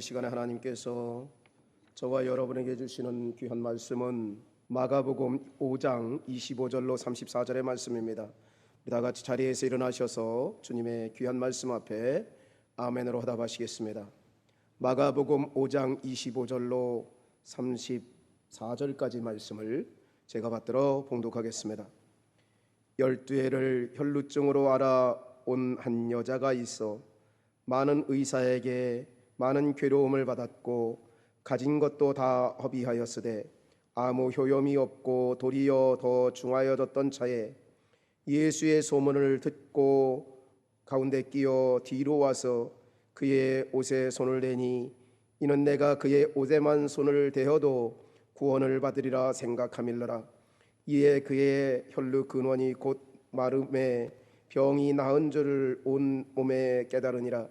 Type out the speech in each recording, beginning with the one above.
이 시간에 하나님께서 저와 여러분에게 주시는 귀한 말씀은 마가복음 5장 25절로 34절의 말씀입니다. 다 같이 자리에서 일어나셔서 주님의 귀한 말씀 앞에 아멘으로 화답하시겠습니다. 마가복음 5장 25절로 34절까지 말씀을 제가 받들어 봉독하겠습니다. 12해를 혈루증으로 알아온 한 여자가 있어 많은 의사에게 많은 괴로움을 받았고 가진 것도 다 허비하였으되 아무 효용이 없고 도리어 더 중하여졌던 차에 예수의 소문을 듣고 가운데 끼어 뒤로 와서 그의 옷에 손을 대니 이는 내가 그의 옷에만 손을 대어도 구원을 받으리라 생각함일러라. 이에 그의 혈루 근원이 곧 마름에 병이 나은 줄을 온 몸에 깨달으니라.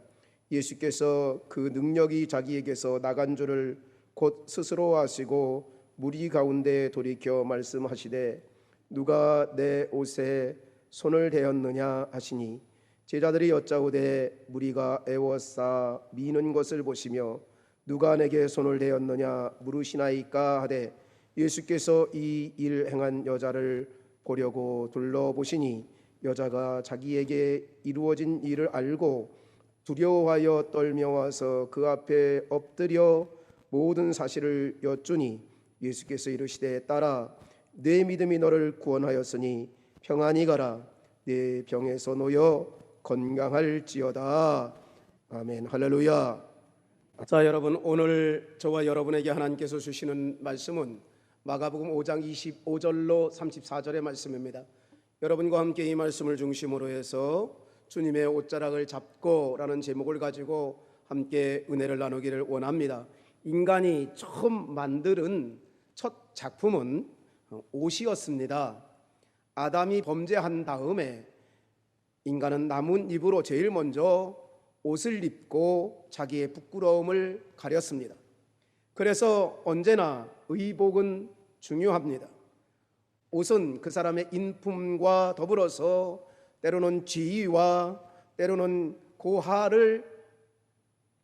예수께서 그 능력이 자기에게서 나간 줄을 곧 스스로 아시고 무리 가운데 돌이켜 말씀하시되 누가 내 옷에 손을 대었느냐 하시니 제자들이 여짜오되 무리가 애워싸 미는 것을 보시며 누가 내게 손을 대었느냐 물으시나이까 하되 예수께서 이 일 행한 여자를 보려고 둘러보시니 여자가 자기에게 이루어진 일을 알고 두려워하여 떨며 와서 그 앞에 엎드려 모든 사실을 여쭈니 예수께서 이르시되 딸아 내 믿음이 너를 구원하였으니 평안히 가라. 내 병에서 놓여 건강할지어다. 아멘. 할렐루야. 자, 여러분, 오늘 저와 여러분에게 하나님께서 주시는 말씀은 마가복음 5장 25절로 34절의 말씀입니다. 여러분과 함께 이 말씀을 중심으로 해서 주님의 옷자락을 잡고라는 제목을 가지고 함께 은혜를 나누기를 원합니다. 인간이 처음 만드는 첫 작품은 옷이었습니다. 아담이 범죄한 다음에 인간은 나뭇잎으로 제일 먼저 옷을 입고 자기의 부끄러움을 가렸습니다. 그래서 언제나 의복은 중요합니다. 옷은 그 사람의 인품과 더불어서 때로는 지위와 때로는 고하를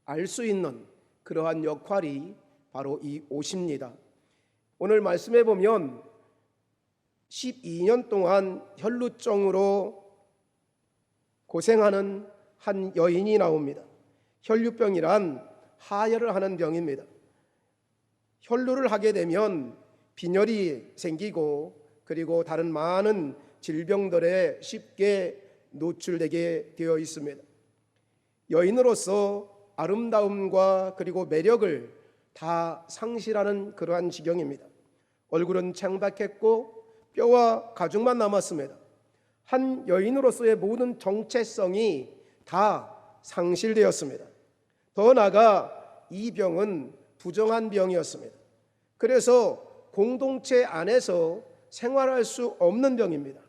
알 수 있는 그러한 역할이 바로 이 옷입니다. 오늘 말씀해 보면 12년 동안 혈루증으로 고생하는 한 여인이 나옵니다. 혈루병이란 하혈을 하는 병입니다. 혈루를 하게 되면 빈혈이 생기고 그리고 다른 많은 질병들에 쉽게 노출되게 되어 있습니다. 여인으로서 아름다움과 그리고 매력을 다 상실하는 그러한 지경입니다. 얼굴은 창백했고 뼈와 가죽만 남았습니다. 한 여인으로서의 모든 정체성이 다 상실되었습니다. 더 나아가 이 병은 부정한 병이었습니다. 그래서 공동체 안에서 생활할 수 없는 병입니다.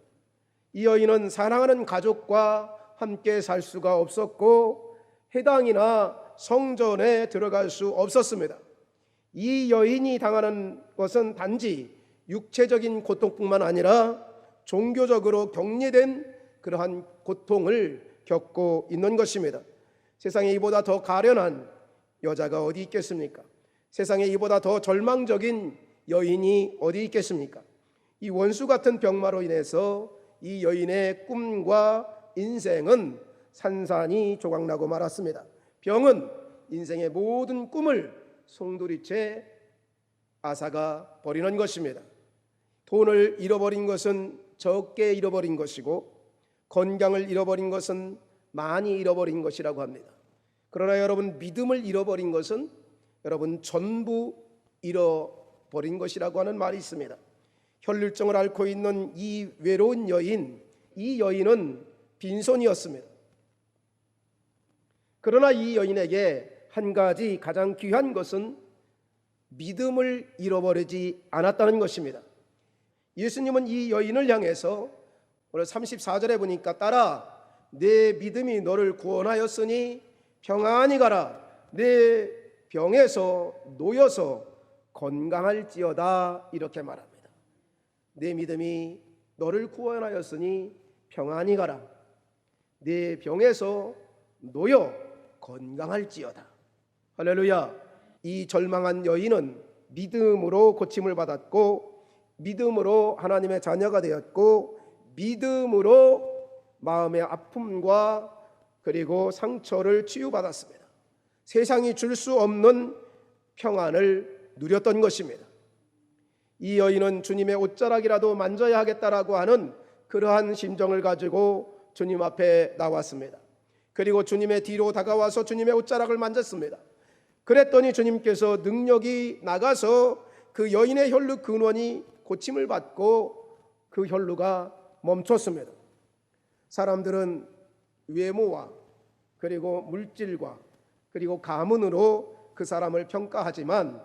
이 여인은 사랑하는 가족과 함께 살 수가 없었고 회당이나 성전에 들어갈 수 없었습니다. 이 여인이 당하는 것은 단지 육체적인 고통뿐만 아니라 종교적으로 격리된 그러한 고통을 겪고 있는 것입니다. 세상에 이보다 더 가련한 여자가 어디 있겠습니까? 세상에 이보다 더 절망적인 여인이 어디 있겠습니까? 이 원수 같은 병마로 인해서 이 여인의 꿈과 인생은 산산이 조각나고 말았습니다. 병은 인생의 모든 꿈을 송두리째 앗아가 버리는 것입니다. 돈을 잃어버린 것은 적게 잃어버린 것이고 건강을 잃어버린 것은 많이 잃어버린 것이라고 합니다. 그러나 여러분, 믿음을 잃어버린 것은 여러분 전부 잃어버린 것이라고 하는 말이 있습니다. 혈루증을 앓고 있는 이 외로운 여인, 이 여인은 빈손이었습니다. 그러나 이 여인에게 한 가지 가장 귀한 것은 믿음을 잃어버리지 않았다는 것입니다. 예수님은 이 여인을 향해서 오늘 34절에 보니까 딸아 내 믿음이 너를 구원하였으니 평안히 가라. 내 병에서 놓여서 건강할지어다 이렇게 말합니다. 내 믿음이 너를 구원하였으니 평안히 가라. 내 병에서 놓여 건강할지어다. 할렐루야. 이 절망한 여인은 믿음으로 고침을 받았고, 믿음으로 하나님의 자녀가 되었고, 믿음으로 마음의 아픔과 그리고 상처를 치유받았습니다. 세상이 줄 수 없는 평안을 누렸던 것입니다. 이 여인은 주님의 옷자락이라도 만져야 하겠다라고 하는 그러한 심정을 가지고 주님 앞에 나왔습니다. 그리고 주님의 뒤로 다가와서 주님의 옷자락을 만졌습니다. 그랬더니 주님께서 능력이 나가서 그 여인의 혈루 근원이 고침을 받고 그 혈루가 멈췄습니다. 사람들은 외모와 그리고 물질과 그리고 가문으로 그 사람을 평가하지만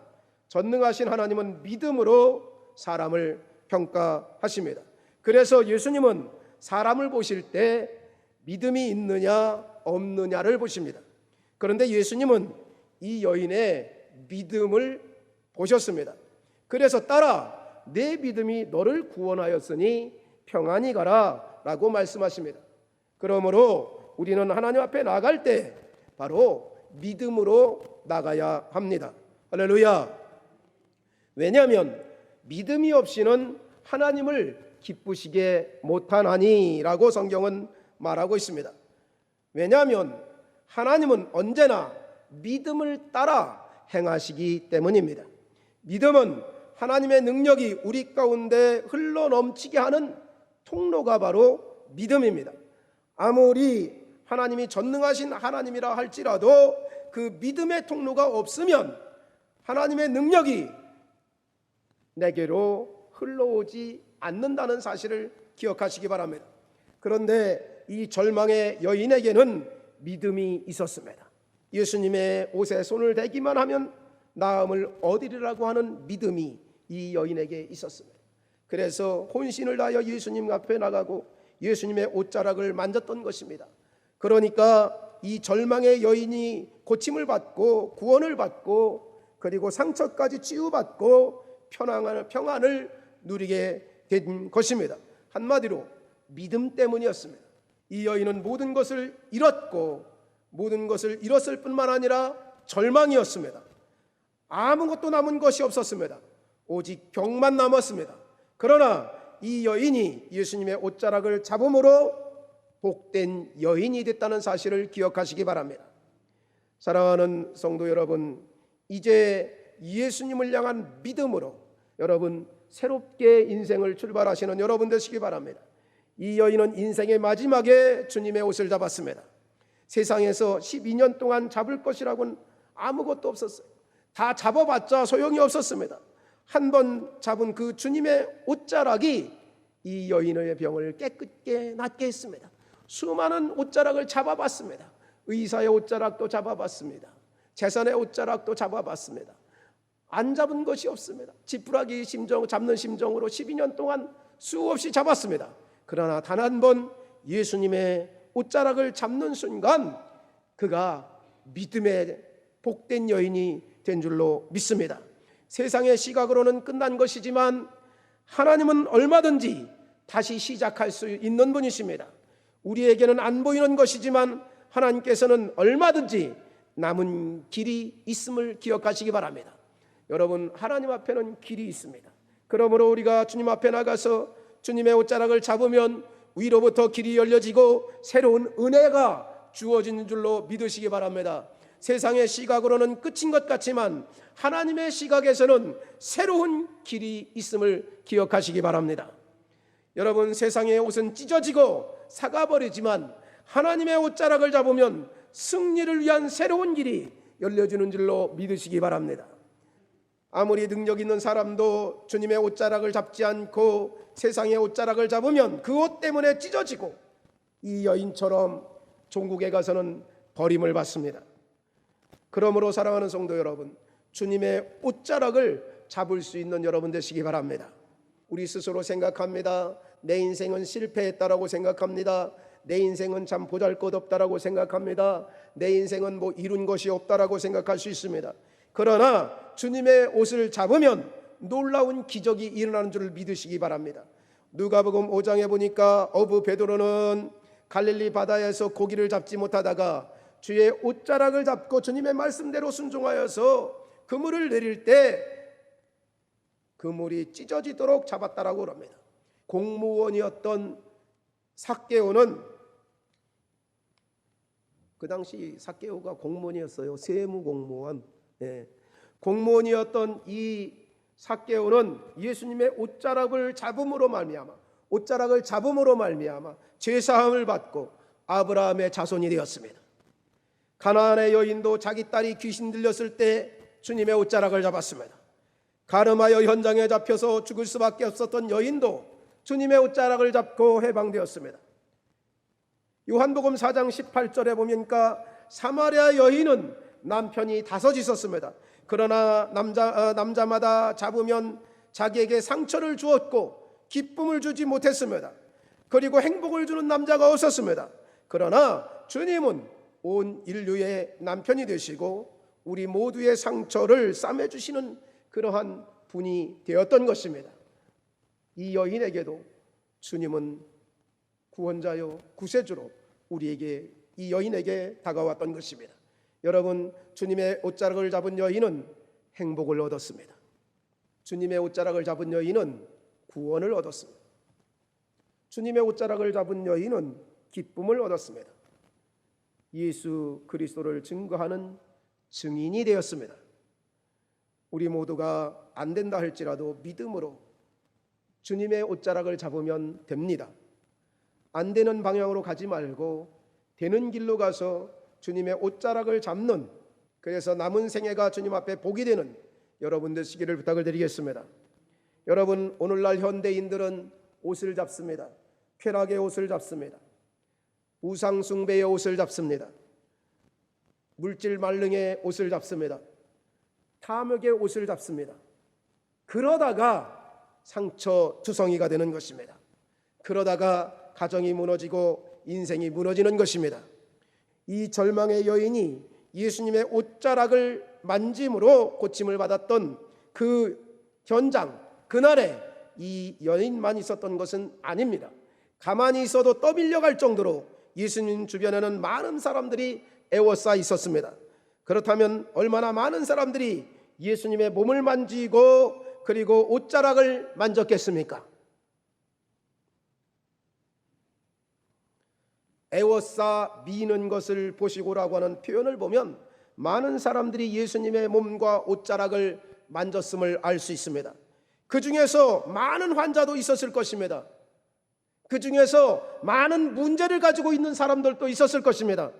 전능하신 하나님은 믿음으로 사람을 평가하십니다. 그래서 예수님은 사람을 보실 때 믿음이 있느냐 없느냐를 보십니다. 그런데 예수님은 이 여인의 믿음을 보셨습니다. 그래서 따라 내 믿음이 너를 구원하였으니 평안히 가라 라고 말씀하십니다. 그러므로 우리는 하나님 앞에 나갈 때 바로 믿음으로 나가야 합니다. 할렐루야. 왜냐하면 믿음이 없이는 하나님을 기쁘시게 못하나니 라고 성경은 말하고 있습니다. 왜냐하면 하나님은 언제나 믿음을 따라 행하시기 때문입니다. 믿음은 하나님의 능력이 우리 가운데 흘러넘치게 하는 통로가 바로 믿음입니다. 아무리 하나님이 전능하신 하나님이라 할지라도 그 믿음의 통로가 없으면 하나님의 능력이 내게로 흘러오지 않는다는 사실을 기억하시기 바랍니다. 그런데 이 절망의 여인에게는 믿음이 있었습니다. 예수님의 옷에 손을 대기만 하면 나음을 얻으리라고 하는 믿음이 이 여인에게 있었습니다. 그래서 혼신을 다하여 예수님 앞에 나가고 예수님의 옷자락을 만졌던 것입니다. 그러니까 이 절망의 여인이 고침을 받고 구원을 받고 그리고 상처까지 치유받고 평안을 누리게 된 것입니다. 한마디로 믿음 때문이었습니다. 이 여인은 모든 것을 잃었고 모든 것을 잃었을 뿐만 아니라 절망이었습니다. 아무것도 남은 것이 없었습니다. 오직 병만 남았습니다. 그러나 이 여인이 예수님의 옷자락을 잡음으로 복된 여인이 됐다는 사실을 기억하시기 바랍니다. 사랑하는 성도 여러분, 이제 예수님을 향한 믿음으로 여러분 새롭게 인생을 출발하시는 여러분 되시기 바랍니다. 이 여인은 인생의 마지막에 주님의 옷을 잡았습니다. 세상에서 12년 동안 잡을 것이라고는 아무것도 없었어요. 다 잡아봤자 소용이 없었습니다. 한 번 잡은 그 주님의 옷자락이 이 여인의 병을 깨끗게 낫게 했습니다. 수많은 옷자락을 잡아봤습니다. 의사의 옷자락도 잡아봤습니다. 재산의 옷자락도 잡아봤습니다. 안 잡은 것이 없습니다. 지푸라기 심정 잡는 심정으로 12년 동안 수없이 잡았습니다. 그러나 단 한 번 예수님의 옷자락을 잡는 순간 그가 믿음의 복된 여인이 된 줄로 믿습니다. 세상의 시각으로는 끝난 것이지만 하나님은 얼마든지 다시 시작할 수 있는 분이십니다. 우리에게는 안 보이는 것이지만 하나님께서는 얼마든지 남은 길이 있음을 기억하시기 바랍니다. 여러분, 하나님 앞에는 길이 있습니다. 그러므로 우리가 주님 앞에 나가서 주님의 옷자락을 잡으면 위로부터 길이 열려지고 새로운 은혜가 주어지는 줄로 믿으시기 바랍니다. 세상의 시각으로는 끝인 것 같지만 하나님의 시각에서는 새로운 길이 있음을 기억하시기 바랍니다. 여러분, 세상의 옷은 찢어지고 삭아버리지만 하나님의 옷자락을 잡으면 승리를 위한 새로운 길이 열려주는 줄로 믿으시기 바랍니다. 아무리 능력 있는 사람도 주님의 옷자락을 잡지 않고 세상의 옷자락을 잡으면 그 옷 때문에 찢어지고 이 여인처럼 종국에 가서는 버림을 받습니다. 그러므로 사랑하는 성도 여러분, 주님의 옷자락을 잡을 수 있는 여러분 되시기 바랍니다. 우리 스스로 생각합니다. 내 인생은 실패했다라고 생각합니다. 내 인생은 참 보잘것없다라고 생각합니다. 내 인생은 뭐 이룬 것이 없다라고 생각할 수 있습니다. 그러나 주님의 옷을 잡으면 놀라운 기적이 일어나는 줄을 믿으시기 바랍니다. 누가복음 5장에 보니까 어부 베드로는 갈릴리 바다에서 고기를 잡지 못하다가 주의 옷자락을 잡고 주님의 말씀대로 순종하여서 그물을 내릴 때 그물이 찢어지도록 잡았다라고 그럽니다. 공무원이었던 삭개오는, 그 당시 삭개오가 공무원이었어요. 세무공무원. 공무원이었던 이 삭개오는 예수님의 옷자락을 잡음으로 말미암아 죄사함을 받고 아브라함의 자손이 되었습니다. 가나안의 여인도 자기 딸이 귀신 들렸을 때 주님의 옷자락을 잡았습니다. 가늠하여 현장에 잡혀서 죽을 수밖에 없었던 여인도 주님의 옷자락을 잡고 해방되었습니다. 요한복음 4장 18절에 보니까 사마리아 여인은 남편이 5 있었습니다. 그러나 남자마다 잡으면 자기에게 상처를 주었고 기쁨을 주지 못했습니다. 그리고 행복을 주는 남자가 없었습니다. 그러나 주님은 온 인류의 남편이 되시고 우리 모두의 상처를 싸매주시는 그러한 분이 되었던 것입니다. 이 여인에게도 주님은 구원자요 구세주로 우리에게, 이 여인에게 다가왔던 것입니다. 여러분, 주님의 옷자락을 잡은 여인은 행복을 얻었습니다. 주님의 옷자락을 잡은 여인은 구원을 얻었습니다. 주님의 옷자락을 잡은 여인은 기쁨을 얻었습니다. 예수 그리스도를 증거하는 증인이 되었습니다. 우리 모두가 안 된다 할지라도 믿음으로 주님의 옷자락을 잡으면 됩니다. 안 되는 방향으로 가지 말고 되는 길로 가서 주님의 옷자락을 잡는, 그래서 남은 생애가 주님 앞에 복이 되는 여러분 되시기를 부탁을 드리겠습니다. 여러분, 오늘날 현대인들은 옷을 잡습니다. 쾌락의 옷을 잡습니다. 우상 숭배의 옷을 잡습니다. 물질 만능의 옷을 잡습니다. 탐욕의 옷을 잡습니다. 그러다가 상처투성이가 되는 것입니다. 그러다가 가정이 무너지고 인생이 무너지는 것입니다. 이 절망의 여인이 예수님의 옷자락을 만짐으로 고침을 받았던 그 현장, 그날에 이 여인만 있었던 것은 아닙니다. 가만히 있어도 떠밀려갈 정도로 예수님 주변에는 많은 사람들이 애워싸 있었습니다. 그렇다면 얼마나 많은 사람들이 예수님의 몸을 만지고 그리고 옷자락을 만졌겠습니까? 애워싸 미는 것을 보시고라고 하는 표현을 보면 많은 사람들이 예수님의 몸과 옷자락을 만졌음을 알 수 있습니다. 그 중에서 많은 환자도 있었을 것입니다. 그 중에서 많은 문제를 가지고 있는 사람들도 있었을 것입니다.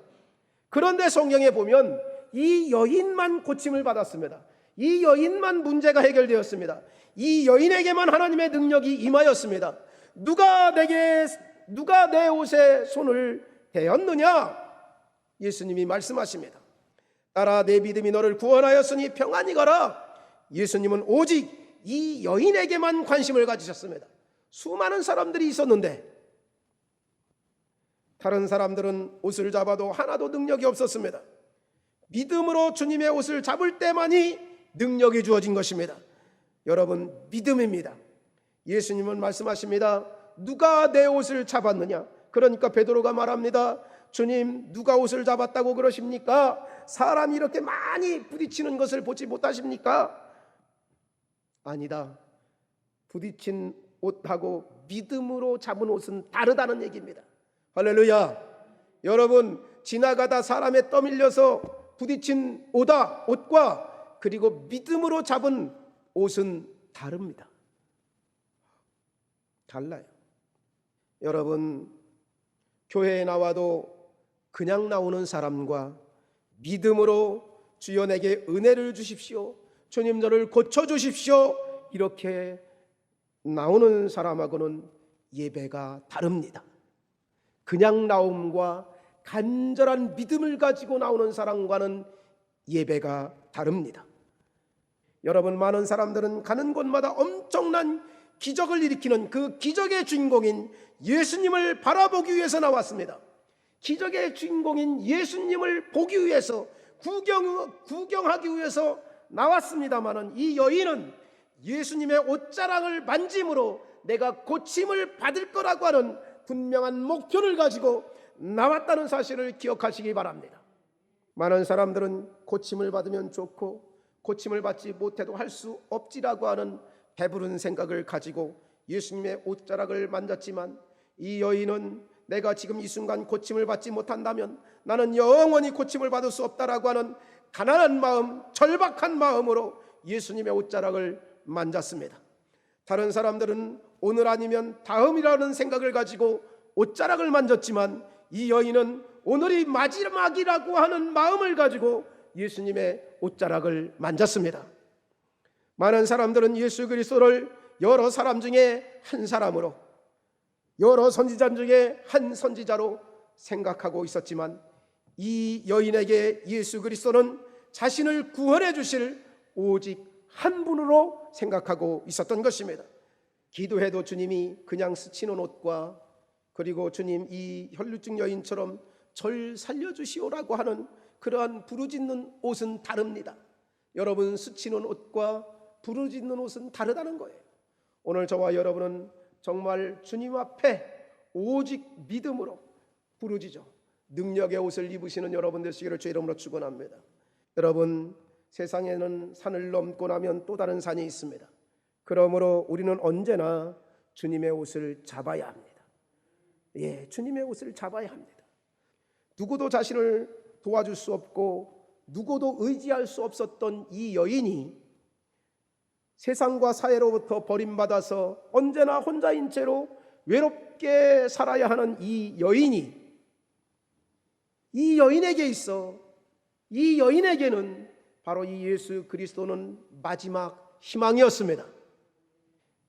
그런데 성경에 보면 이 여인만 고침을 받았습니다. 이 여인만 문제가 해결되었습니다. 이 여인에게만 하나님의 능력이 임하였습니다. 누가 내 옷에 손을 대었느냐? 예수님이 말씀하십니다. 딸아, 내 믿음이 너를 구원하였으니 평안히 가라. 예수님은 오직 이 여인에게만 관심을 가지셨습니다. 수많은 사람들이 있었는데 다른 사람들은 옷을 잡아도 하나도 능력이 없었습니다. 믿음으로 주님의 옷을 잡을 때만이 능력이 주어진 것입니다. 여러분, 믿음입니다. 예수님은 말씀하십니다. 누가 내 옷을 잡았느냐? 그러니까 베드로가 말합니다. 주님, 누가 옷을 잡았다고 그러십니까? 사람이 이렇게 많이 부딪히는 것을 보지 못하십니까? 아니다. 부딪힌 옷하고 믿음으로 잡은 옷은 다르다는 얘기입니다. 할렐루야. 여러분, 지나가다 사람에 떠밀려서 부딪힌 옷과 그리고 믿음으로 잡은 옷은 다릅니다. 달라요. 여러분, 교회에 나와도 그냥 나오는 사람과 믿음으로 주여 내게 은혜를 주십시오, 주님 저를 고쳐주십시오, 이렇게 나오는 사람하고는 예배가 다릅니다. 그냥 나옴과 간절한 믿음을 가지고 나오는 사람과는 예배가 다릅니다. 여러분, 많은 사람들은 가는 곳마다 엄청난 기적을 일으키는 그 기적의 주인공인 예수님을 바라보기 위해서 나왔습니다. 기적의 주인공인 예수님을 보기 위해서, 구경하기 위해서 나왔습니다마는 이 여인은 예수님의 옷자락을 만짐으로 내가 고침을 받을 거라고 하는 분명한 목표를 가지고 나왔다는 사실을 기억하시기 바랍니다. 많은 사람들은 고침을 받으면 좋고 고침을 받지 못해도 할 수 없지라고 하는 배부른 생각을 가지고 예수님의 옷자락을 만졌지만, 이 여인은 내가 지금 이 순간 고침을 받지 못한다면 나는 영원히 고침을 받을 수 없다라고 하는 가난한 마음, 절박한 마음으로 예수님의 옷자락을 만졌습니다. 다른 사람들은 오늘 아니면 다음이라는 생각을 가지고 옷자락을 만졌지만, 이 여인은 오늘이 마지막이라고 하는 마음을 가지고 예수님의 옷자락을 만졌습니다. 많은 사람들은 예수 그리스도를 여러 사람 중에 한 사람으로, 여러 선지자 중에 한 선지자로 생각하고 있었지만, 이 여인에게 예수 그리스도는 자신을 구원해 주실 오직 한 분으로 생각하고 있었던 것입니다. 기도해도 주님이 그냥 스치는 옷과, 그리고 주님 이 혈루증 여인처럼 절 살려주시오라고 하는 그러한 부르짖는 옷은 다릅니다. 여러분, 스치는 옷과 부르짖는 옷은 다르다는 거예요. 오늘 저와 여러분은 정말 주님 앞에 오직 믿음으로 부르짖어 능력의 옷을 입으시는 여러분 되시기를 주 이름으로 축원합니다. 여러분, 세상에는 산을 넘고 나면 또 다른 산이 있습니다. 그러므로 우리는 언제나 주님의 옷을 잡아야 합니다. 주님의 옷을 잡아야 합니다. 누구도 자신을 도와줄 수 없고 누구도 의지할 수 없었던 이 여인이 세상과 사회로부터 버림받아서 언제나 혼자인 채로 외롭게 살아야 하는 이 여인에게 있어, 이 여인에게는 바로 이 예수 그리스도는 마지막 희망이었습니다.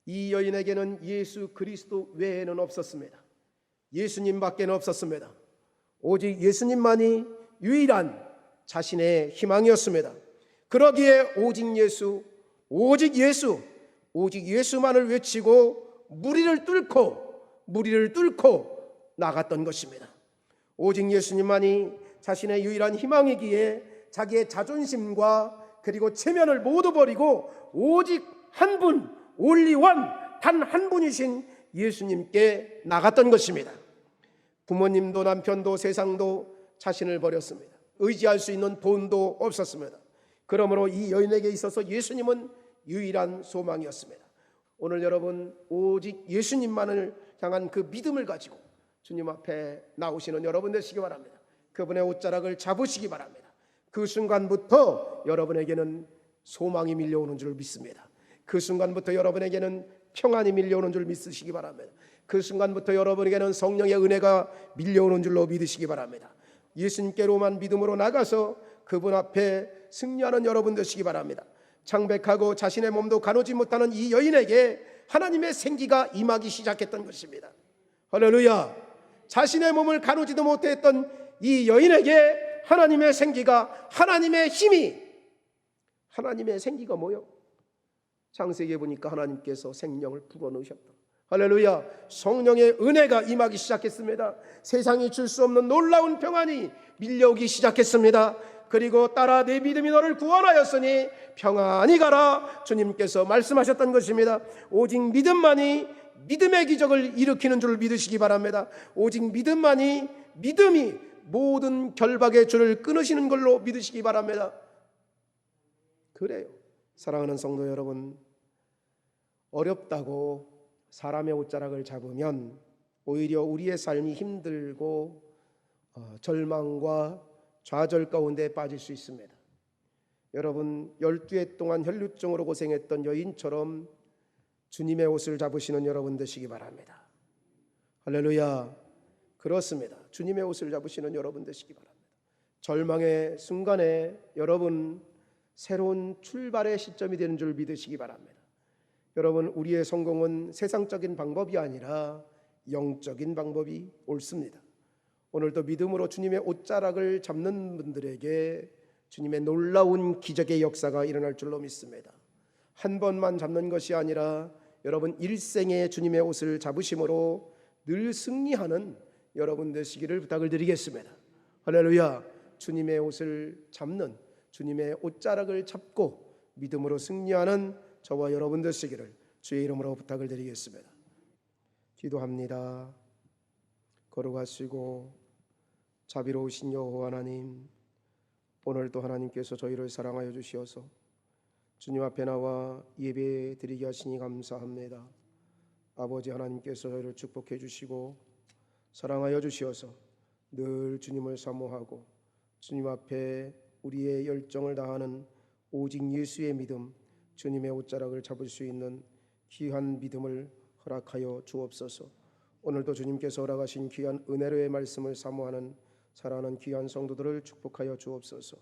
이 여인에게는 예수 그리스도 외에는 없었습니다. 예수님밖에는 없었습니다. 오직 예수님만이 유일한 자신의 희망이었습니다. 그러기에 오직 예수, 오직 예수, 오직 예수만을 외치고 무리를 뚫고 나갔던 것입니다. 오직 예수님만이 자신의 유일한 희망이기에 자기의 자존심과 그리고 체면을 모두 버리고 오직 한 분, only one, 단 한 분이신 예수님께 나갔던 것입니다. 부모님도 남편도 세상도 자신을 버렸습니다. 의지할 수 있는 돈도 없었습니다. 그러므로 이 여인에게 있어서 예수님은 유일한 소망이었습니다. 오늘 여러분, 오직 예수님만을 향한 그 믿음을 가지고 주님 앞에 나오시는 여러분 되시기 바랍니다. 그분의 옷자락을 잡으시기 바랍니다. 그 순간부터 여러분에게는 소망이 밀려오는 줄 믿습니다. 그 순간부터 여러분에게는 평안이 밀려오는 줄 믿으시기 바랍니다. 그 순간부터 여러분에게는 성령의 은혜가 밀려오는 줄로 믿으시기 바랍니다. 예수님께로만 믿음으로 나가서 그분 앞에 승리하는 여러분 되시기 바랍니다. 창백하고 자신의 몸도 가누지 못하는 이 여인에게 하나님의 생기가 임하기 시작했던 것입니다. 할렐루야. 자신의 몸을 가누지도 못했던 이 여인에게 하나님의 생기가, 하나님의 힘이, 하나님의 생기가 뭐요? 창세기에 보니까 하나님께서 생명을 불어넣으셨다. 할렐루야. 성령의 은혜가 임하기 시작했습니다. 세상이 줄 수 없는 놀라운 평안이 밀려오기 시작했습니다. 그리고 따라 내 믿음이 너를 구원하였으니 평안히 가라, 주님께서 말씀하셨던 것입니다. 오직 믿음만이 믿음의 기적을 일으키는 줄 믿으시기 바랍니다. 오직 믿음이 모든 결박의 줄을 끊으시는 걸로 믿으시기 바랍니다. 그래요. 사랑하는 성도 여러분, 어렵다고 사람의 옷자락을 잡으면 오히려 우리의 삶이 힘들고 절망과 좌절 가운데 빠질 수 있습니다. 여러분, 12해 동안 혈루증으로 고생했던 여인처럼 주님의 옷을 잡으시는 여러분 되시기 바랍니다. 할렐루야. 그렇습니다. 주님의 옷을 잡으시는 여러분 되시기 바랍니다. 절망의 순간에 여러분 새로운 출발의 시점이 되는 줄 믿으시기 바랍니다. 여러분, 우리의 성공은 세상적인 방법이 아니라 영적인 방법이 옳습니다. 오늘도 믿음으로 주님의 옷자락을 잡는 분들에게 주님의 놀라운 기적의 역사가 일어날 줄로 믿습니다. 한 번만 잡는 것이 아니라 여러분 일생에 주님의 옷을 잡으심으로 늘 승리하는 여러분 되시기를 부탁을 드리겠습니다. 할렐루야. 주님의 옷을 잡는, 주님의 옷자락을 잡고 믿음으로 승리하는 저와 여러분 되시기를 주의 이름으로 부탁을 드리겠습니다. 기도합니다. 거룩하시고 자비로우신 여호와 하나님, 오늘도 하나님께서 저희를 사랑하여 주시어서 주님 앞에 나와 예배 드리게 하시니 감사합니다. 아버지 하나님께서 저희를 축복해 주시고 사랑하여 주시어서 늘 주님을 사모하고 주님 앞에 우리의 열정을 다하는 오직 예수의 믿음, 주님의 옷자락을 잡을 수 있는 귀한 믿음을 허락하여 주옵소서. 오늘도 주님께서 허락하신 귀한 은혜로의 말씀을 사모하는 사랑하는 귀한 성도들을 축복하여 주옵소서.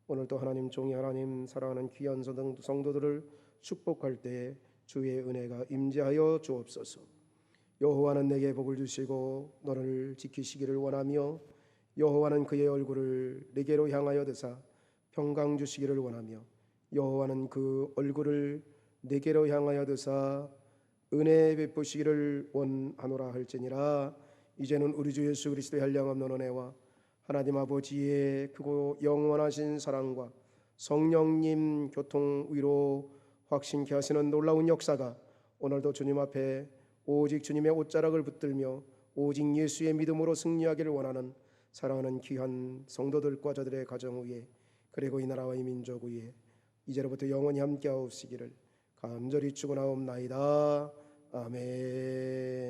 오늘도 하나님 종이 하나님 사랑하는 귀한 성도들을 축복할 때에 주의 은혜가 임재하여 주옵소서. 여호와는 내게 복을 주시고 너를 지키시기를 원하며 여호와는 그의 얼굴을 내게로 향하여 드사 평강 주시기를 원하며 여호와는 그 얼굴을 내게로 향하여 드사 은혜 베푸시기를 원하노라 할지니라. 이제는 우리 주 예수 그리스도의 한량없는 은혜와 하나님 아버지의 크고 영원하신 사랑과 성령님 교통 위로 확신케 하시는 놀라운 역사가 오늘도 주님 앞에 오직 주님의 옷자락을 붙들며 오직 예수의 믿음으로 승리하기를 원하는 사랑하는 귀한 성도들과 저들의 가정 위에 그리고 이 나라와 이 민족 위에 이제로부터 영원히 함께하옵시기를 간절히 축원하옵나이다. 아멘.